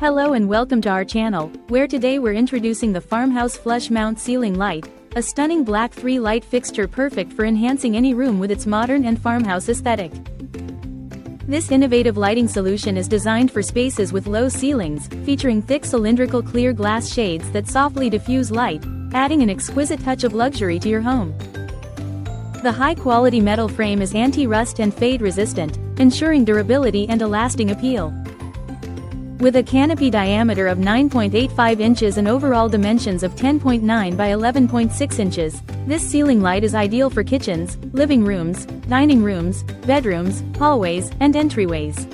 Hello and welcome to our channel, where today we're introducing the Farmhouse Flush Mount Ceiling Light, a stunning black 3-light fixture perfect for enhancing any room with its modern and farmhouse aesthetic. This innovative lighting solution is designed for spaces with low ceilings, featuring thick cylindrical clear glass shades that softly diffuse light, adding an exquisite touch of luxury to your home. The high-quality metal frame is anti-rust and fade-resistant, ensuring durability and a lasting appeal. With a canopy diameter of 9.85 inches and overall dimensions of 10.9 by 11.6 inches, this ceiling light is ideal for kitchens, living rooms, dining rooms, bedrooms, hallways, and entryways.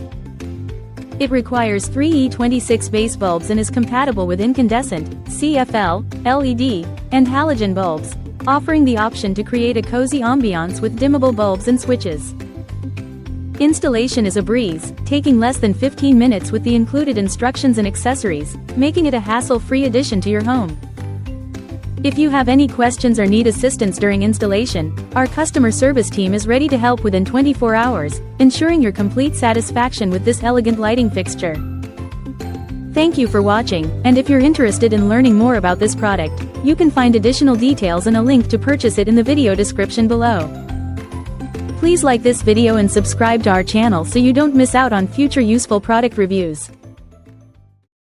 It requires 3 E26 base bulbs and is compatible with incandescent, CFL, LED, and halogen bulbs, offering the option to create a cozy ambiance with dimmable bulbs and switches. Installation is a breeze, taking less than 15 minutes with the included instructions and accessories, making it a hassle-free addition to your home. If you have any questions or need assistance during installation, our customer service team is ready to help within 24 hours, ensuring your complete satisfaction with this elegant lighting fixture. Thank you for watching, and if you're interested in learning more about this product, you can find additional details and a link to purchase it in the video description below. Please like this video and subscribe to our channel so you don't miss out on future useful product reviews.